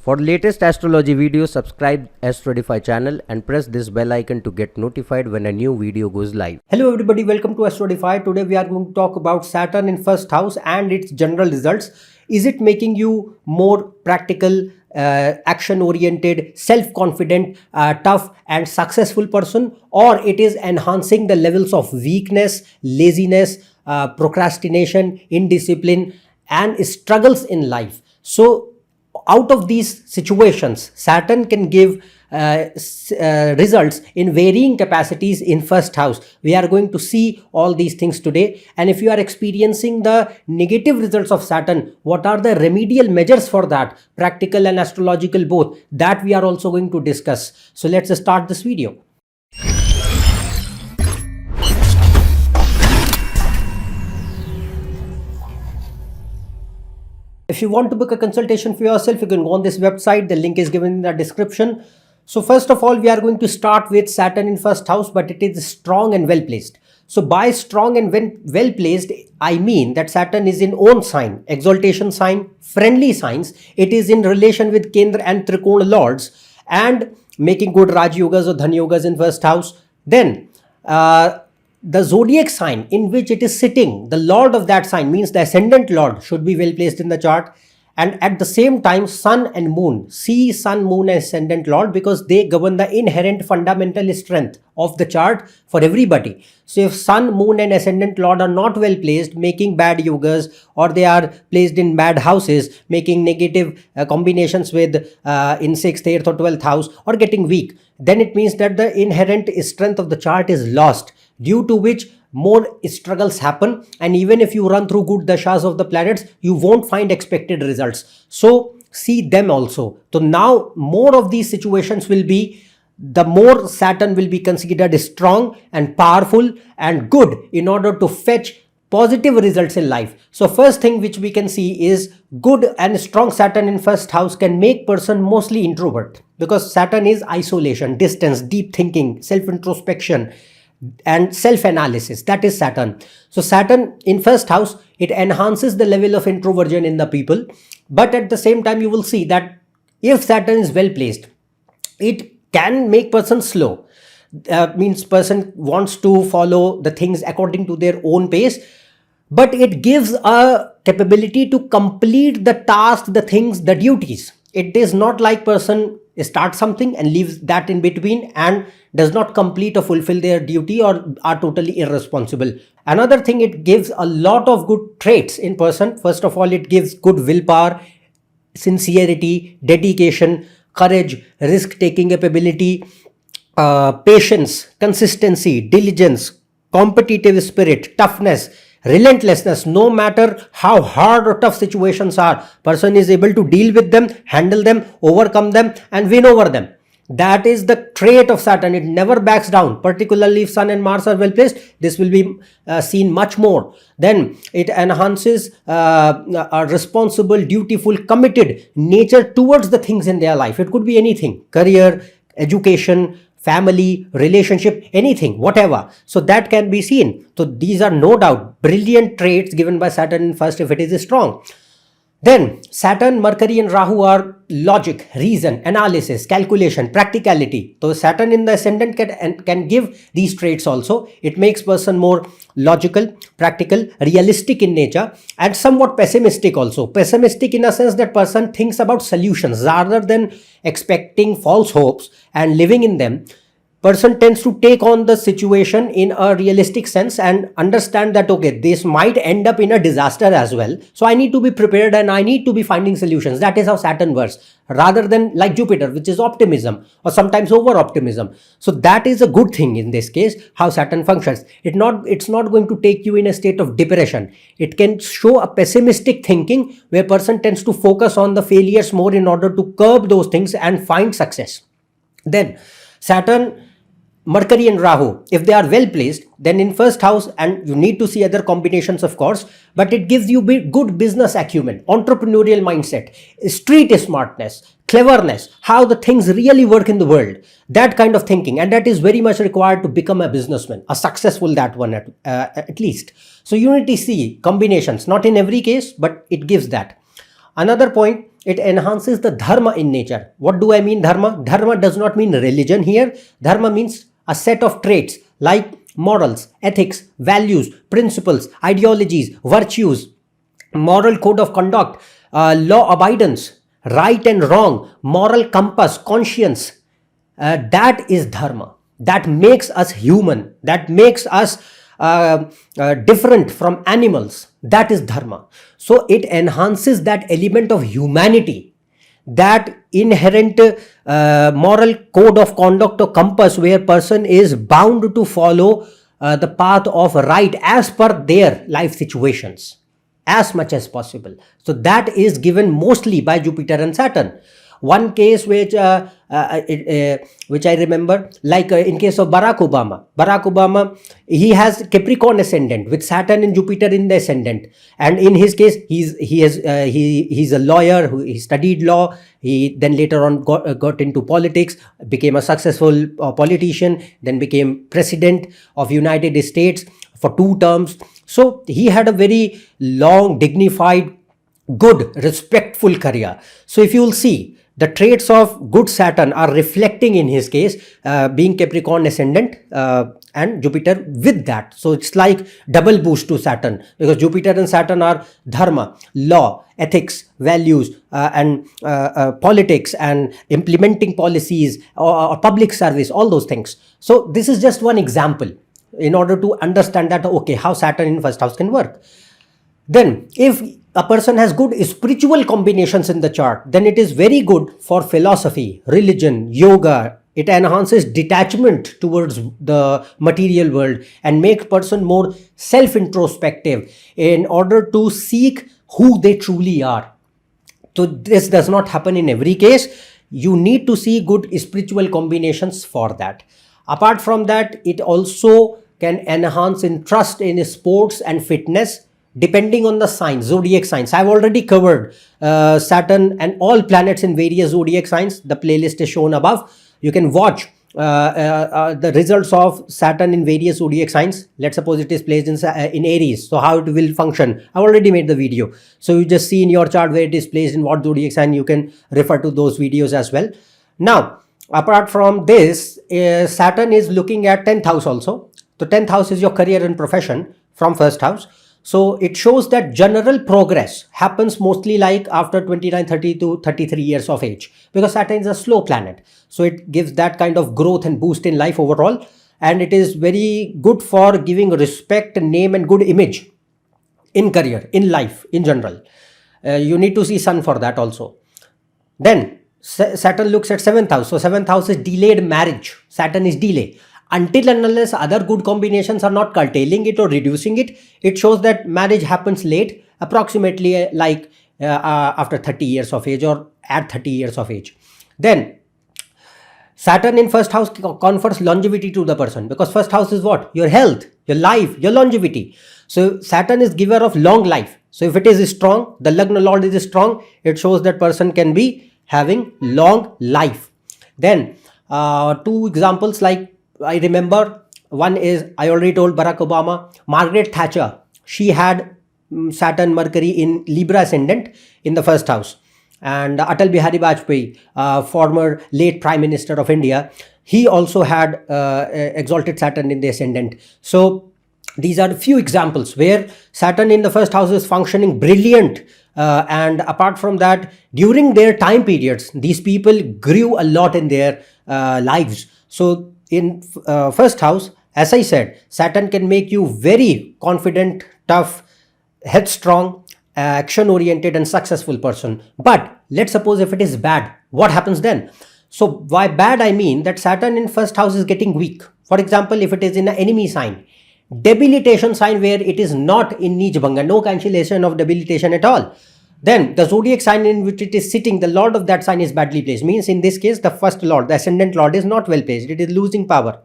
For latest astrology videos, subscribe AstroEdify channel and press this bell icon to get notified when a new video goes live. Hello everybody, welcome to AstroEdify. Today we are going to talk about Saturn in first house and its general results. Is it making you more practical, action-oriented, self-confident, tough and successful person, or it is enhancing the levels of weakness, laziness, procrastination, indiscipline and struggles in life? So out of these situations, Saturn can give results in varying capacities in first house. We are going to see all these things today. And if you are experiencing the negative results of Saturn, what are the remedial measures for that? Practical and astrological both. That we are also going to discuss. So let's start this video. If you want to book a consultation for yourself, you can go on this website. The link is given in the description. So first of all, we are going to start with Saturn in first house, but it is strong and well placed. So by strong and well placed, I mean that Saturn is in own sign, exaltation sign, friendly signs. It is in relation with Kendra and Trikona lords and making good Raj Yogas or Dhan Yogas in first house. Then the zodiac sign in which it is sitting, the lord of that sign, means the ascendant lord, should be well placed in the chart. And at the same time, sun and moon, see sun, moon and ascendant lord, because they govern the inherent fundamental strength of the chart for everybody. So if sun, moon and ascendant lord are not well placed, making bad yogas, or they are placed in bad houses, making negative combinations with in 6th, 8th or 12th house, or getting weak, then it means that the inherent strength of the chart is lost, due to which more struggles happen. And even if you run through good dashas of the planets, you won't find expected results. So see them also. So now more of these situations will be, the more Saturn will be considered strong and powerful and good in order to fetch positive results in life. So first thing which we can see is good and strong Saturn in first house can make person mostly introvert, because Saturn is isolation, distance, deep thinking, self-introspection and self-analysis. That is Saturn. So Saturn in first house, it enhances the level of introversion in the people. But at the same time, you will see that if Saturn is well placed, it can make person slow. Means person wants to follow the things according to their own pace, but it gives a capability to complete the task, the things, the duties. It is not like person starts something and leaves that in between and does not complete or fulfill their duty or are totally irresponsible. Another thing, it gives a lot of good traits in person. First of all, it gives good willpower, sincerity, dedication, courage, risk-taking ability, patience, consistency, diligence, competitive spirit, toughness, relentlessness. No matter how hard or tough situations are, person is able to deal with them, handle them, overcome them and win over them. That is the trait of Saturn. It never backs down. Particularly if Sun and Mars are well placed, this will be seen much more. Then it enhances a responsible, dutiful, committed nature towards the things in their life. It could be anything: career, education, family, relationship, anything, whatever. So that can be seen. So these are no doubt brilliant traits given by Saturn in first if it is strong. Then Saturn, Mercury and Rahu are logic, reason, analysis, calculation, practicality. So Saturn in the ascendant can give these traits also. It makes person more logical, practical, realistic in nature and somewhat pessimistic also. Pessimistic in a sense that person thinks about solutions rather than expecting false hopes and living in them. Person tends to take on the situation in a realistic sense and understand that, okay, this might end up in a disaster as well. So I need to be prepared and I need to be finding solutions. That is how Saturn works, rather than like Jupiter, which is optimism or sometimes over optimism. So that is a good thing in this case, how Saturn functions. It's not going to take you in a state of depression. It can show a pessimistic thinking where person tends to focus on the failures more in order to curb those things and find success. Then Saturn, Mercury and Rahu, if they are well placed, then in first house, and you need to see other combinations of course, but it gives you good business acumen, entrepreneurial mindset, street smartness, cleverness, how the things really work in the world, that kind of thinking. And that is very much required to become a businessman, a successful that one at least. So you need to see combinations, not in every case, but it gives that. Another point, it enhances the dharma in nature. What do I mean dharma? Dharma does not mean religion here. Dharma means a set of traits like morals, ethics, values, principles, ideologies, virtues, moral code of conduct, law abidance, right and wrong, moral compass, conscience. That is dharma. That makes us human. That makes us different from animals. That is dharma. So it enhances that element of humanity, that inherent moral code of conduct or compass where person is bound to follow the path of right as per their life situations as much as possible. So that is given mostly by Jupiter and Saturn. One case which I remember, like in case of Barack Obama, he has Capricorn ascendant with Saturn and Jupiter in the ascendant, and in his case, he's a lawyer who he studied law. He then later on got into politics, became a successful politician, then became president of United States for 2 terms. So he had a very long, dignified, good, respectful career. So if you will see, the traits of good Saturn are reflecting in his case, being Capricorn ascendant and Jupiter with that. So it's like double boost to Saturn, because Jupiter and Saturn are dharma, law, ethics, values, and politics and implementing policies or public service, all those things. So this is just one example in order to understand that, okay, how Saturn in first house can work. Then if a person has good spiritual combinations in the chart, then it is very good for philosophy, religion, yoga. It enhances detachment towards the material world and makes person more self-introspective in order to seek who they truly are. So this does not happen in every case. You need to see good spiritual combinations for that. Apart from that, it also can enhance interest in sports and fitness, depending on the signs, zodiac signs. I've already covered Saturn and all planets in various zodiac signs. The playlist is shown above. You can watch the results of Saturn in various zodiac signs. Let's suppose it is placed in Aries. So how it will function. I've already made the video. So you just see in your chart where it is placed in what zodiac sign. You can refer to those videos as well. Now, apart from this, Saturn is looking at 10th house also. So 10th house is your career and profession from first house. So it shows that general progress happens mostly like after 29, 30 to 33 years of age, because Saturn is a slow planet. So it gives that kind of growth and boost in life overall. And it is very good for giving respect, name and good image in career, in life, in general. You need to see Sun for that also. Then Saturn looks at 7th house. So 7th house is delayed marriage. Saturn is delay. Until and unless other good combinations are not curtailing it or reducing it, it shows that marriage happens late, approximately like after 30 years of age or at 30 years of age. Then Saturn in first house confers longevity to the person, because first house is what? Your health, your life, your longevity. So Saturn is giver of long life. So if it is strong, the Lagna Lord is strong, it shows that person can be having long life. Then 2 examples, like I remember, one is, I already told Barack Obama. Margaret Thatcher, she had Saturn, Mercury in Libra ascendant in the first house. And Atal Bihari Vajpayee, former late Prime Minister of India, he also had exalted Saturn in the ascendant. So these are a few examples where Saturn in the first house is functioning brilliant. And apart from that, during their time periods, these people grew a lot in their lives. So in first house, as I said, Saturn can make you very confident, tough, headstrong, action oriented and successful person. But let's suppose if it is bad, what happens then? So by bad, I mean that Saturn in first house is getting weak. For example, if it is in an enemy sign, debilitation sign where it is not in Neej Bhanga, no cancellation of debilitation at all, then the zodiac sign in which it is sitting, the lord of that sign is badly placed. Means in this case, the first lord, the ascendant lord, is not well placed. It is losing power.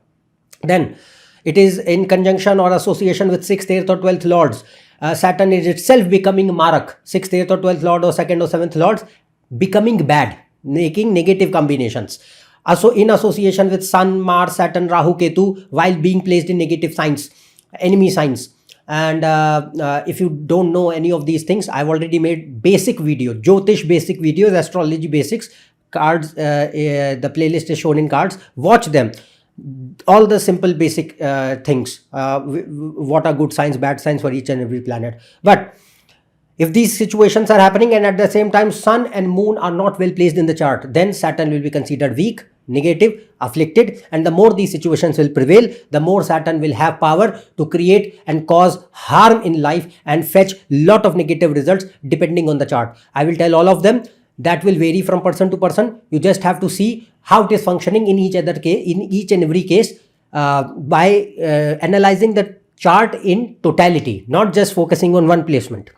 Then it is in conjunction or association with 6th, 8th or 12th lords. Saturn is itself becoming Marak, 6th, 8th or 12th lord or 2nd or 7th lords, becoming bad, making negative combinations. Also in association with Sun, Mars, Saturn, Rahu, Ketu, while being placed in negative signs, enemy signs. And if you don't know any of these things, I've already made basic video, Jyotish basic videos, astrology basics, cards, the playlist is shown in cards. Watch them. All the simple basic things, what are good signs, bad signs for each and every planet. But if these situations are happening and at the same time sun and moon are not well placed in the chart, then Saturn will be considered weak, negative, afflicted, and the more these situations will prevail, the more Saturn will have power to create and cause harm in life and fetch lot of negative results depending on the chart. I will tell all of them. That will vary from person to person. You just have to see how it is functioning in each and every case by analyzing the chart in totality, not just focusing on one placement.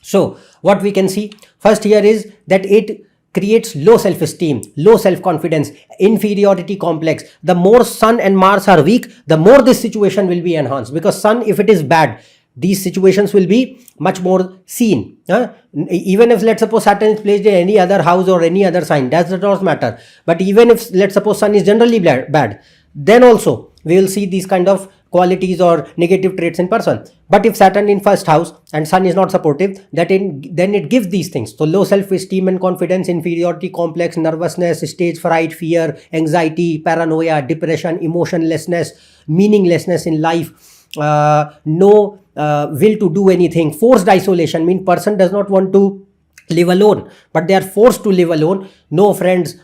So what we can see first here is that it creates low self-esteem, low self-confidence, inferiority complex. The more Sun and Mars are weak, the more this situation will be enhanced, because Sun, if it is bad, these situations will be much more seen. Even if, let's suppose, Saturn is placed in any other house or any other sign, that does not matter. But even if, let's suppose, Sun is generally bad, then also we will see these kind of qualities or negative traits in person. But if Saturn in first house and Sun is not supportive, then it gives these things. So low self-esteem and confidence, inferiority complex, nervousness, stage fright, fear, anxiety, paranoia, depression, emotionlessness, meaninglessness in life, no will to do anything, forced isolation, mean person does not want to live alone, but they are forced to live alone, no friends,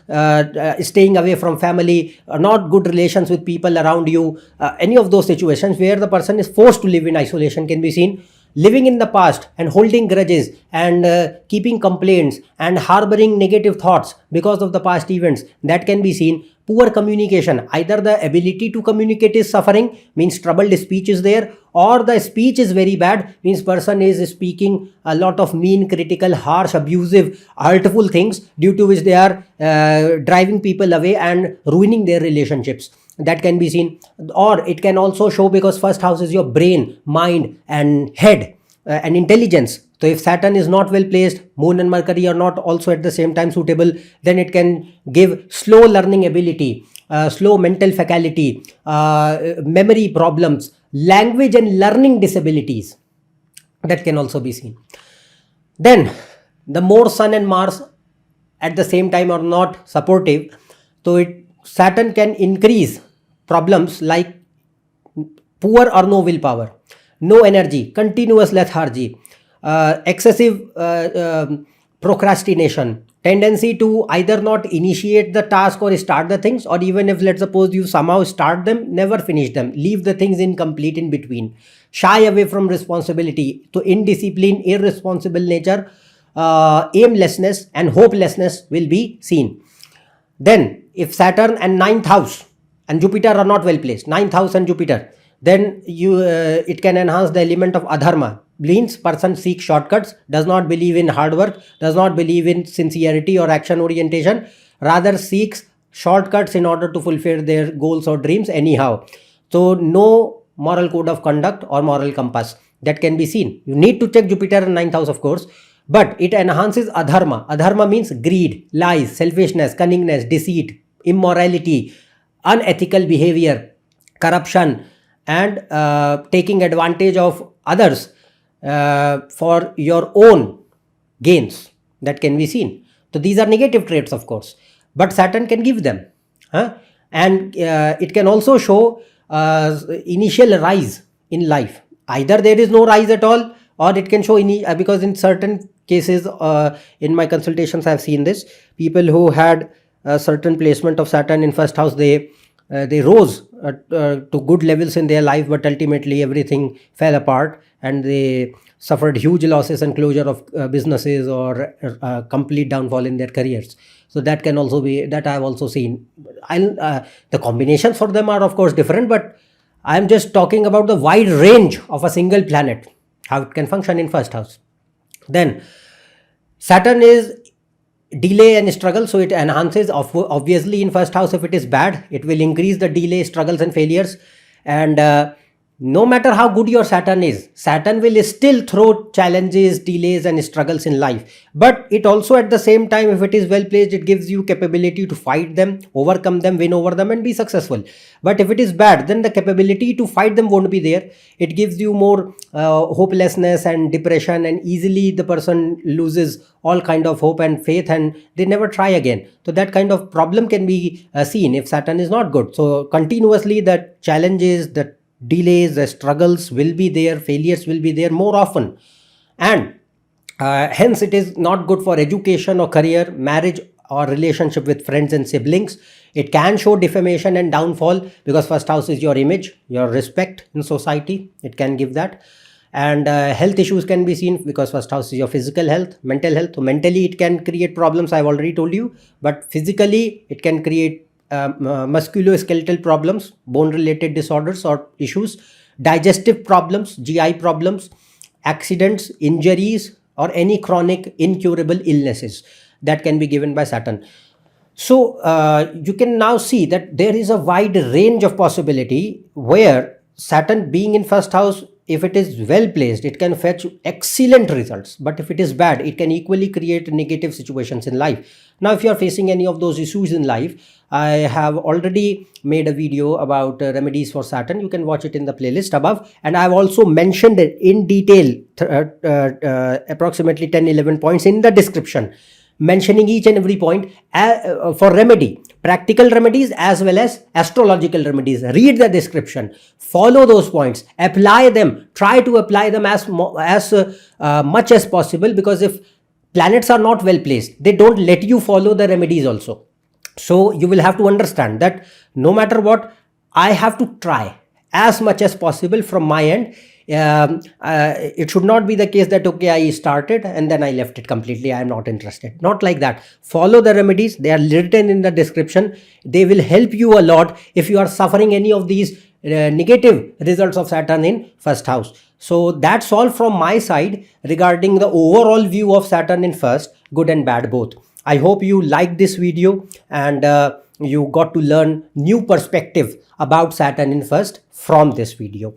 staying away from family, not good relations with people around you, any of those situations where the person is forced to live in isolation can be seen. Living in the past and holding grudges and keeping complaints and harboring negative thoughts because of the past events, that can be seen. Poor communication, either the ability to communicate is suffering, means troubled speech is there, or the speech is very bad, means person is speaking a lot of mean, critical, harsh, abusive, hurtful things, due to which they are driving people away and ruining their relationships. That can be seen. Or it can also show, because first house is your brain, mind and head and intelligence. So if Saturn is not well placed, Moon and Mercury are not also at the same time suitable, then it can give slow learning ability, slow mental faculty, memory problems, language and learning disabilities. That can also be seen. Then the more Sun and Mars at the same time are not supportive, so Saturn can increase problems like poor or no willpower, no energy, continuous lethargy, excessive procrastination, tendency to either not initiate the task or start the things, or even if, let's suppose, you somehow start them, never finish them, leave the things incomplete in between, shy away from responsibility, to indiscipline, irresponsible nature, aimlessness and hopelessness will be seen. Then if Saturn and 9th house and Jupiter are not well placed, 9th house and Jupiter, then it can enhance the element of adharma, means person seeks shortcuts, does not believe in hard work, does not believe in sincerity or action orientation, rather seeks shortcuts in order to fulfill their goals or dreams anyhow. So no moral code of conduct or moral compass, that can be seen. You need to check Jupiter in 9th house, of course. But it enhances adharma. Adharma means greed, lies, selfishness, cunningness, deceit, immorality, unethical behavior, corruption, and taking advantage of others for your own gains. That can be seen. So these are negative traits, of course, but Saturn can give them. And it can also show initial rise in life. Either there is no rise at all, or it can show because in certain cases in my consultations I have seen this, people who had a certain placement of Saturn in first house, they rose to good levels in their life, but ultimately everything fell apart and they suffered huge losses and closure of businesses or complete downfall in their careers. So that can also be, that I have also seen. The combinations for them are of course different, but I am just talking about the wide range of a single planet, how it can function in first house. Then Saturn is delay and struggle, so it enhances, obviously in first house. If it is bad, it will increase the delay, struggles and failures, and no matter how good your Saturn is, Saturn will still throw challenges, delays, and struggles in life. But it also, at the same time, if it is well placed, it gives you capability to fight them, overcome them, win over them, and be successful. But if it is bad, then the capability to fight them won't be there. It gives you more hopelessness and depression, and easily the person loses all kind of hope and faith, and they never try again. So that kind of problem can be seen if Saturn is not good. So continuously the challenges, the delays, the struggles will be there, failures will be there more often, and hence it is not good for education or career, marriage, or relationship with friends and siblings. It can show defamation and downfall, because first house is your image, your respect in society. It can give that. And health issues can be seen, because first house is your physical health, mental health. So mentally it can create problems, I've already told you, but physically it can create musculoskeletal problems, bone related disorders or issues, digestive problems, GI problems, accidents, injuries, or any chronic incurable illnesses that can be given by Saturn. So you can now see that there is a wide range of possibility where Saturn being in first house, if it is well placed, it can fetch excellent results. But if it is bad, it can equally create negative situations in life. Now, if you are facing any of those issues in life, I have already made a video about remedies for Saturn. You can watch it in the playlist above. And I have also mentioned it in detail, approximately 10-11 points in the description, mentioning each and every point for remedy, practical remedies as well as astrological remedies. Read the description, follow those points, apply them, try to apply them as much as possible, because if planets are not well placed, they don't let you follow the remedies also. So you will have to understand that no matter what, I have to try as much as possible from my end. It should not be the case that, okay, I started and then I left it completely, I am not interested. Not like that. Follow the remedies, they are written in the description. They will help you a lot if you are suffering any of these negative results of Saturn in first house. So that's all from my side regarding the overall view of Saturn in first, good and bad both. I hope you liked this video and you got to learn new perspective about Saturn in first from this video.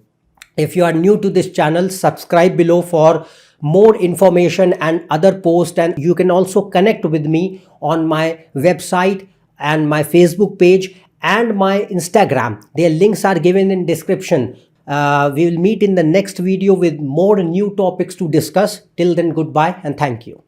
If you are new to this channel, subscribe below for more information and other posts, and you can also connect with me on my website and my Facebook page and my Instagram. Their links are given in description. We will meet in the next video with more new topics to discuss. Till then, goodbye and thank you.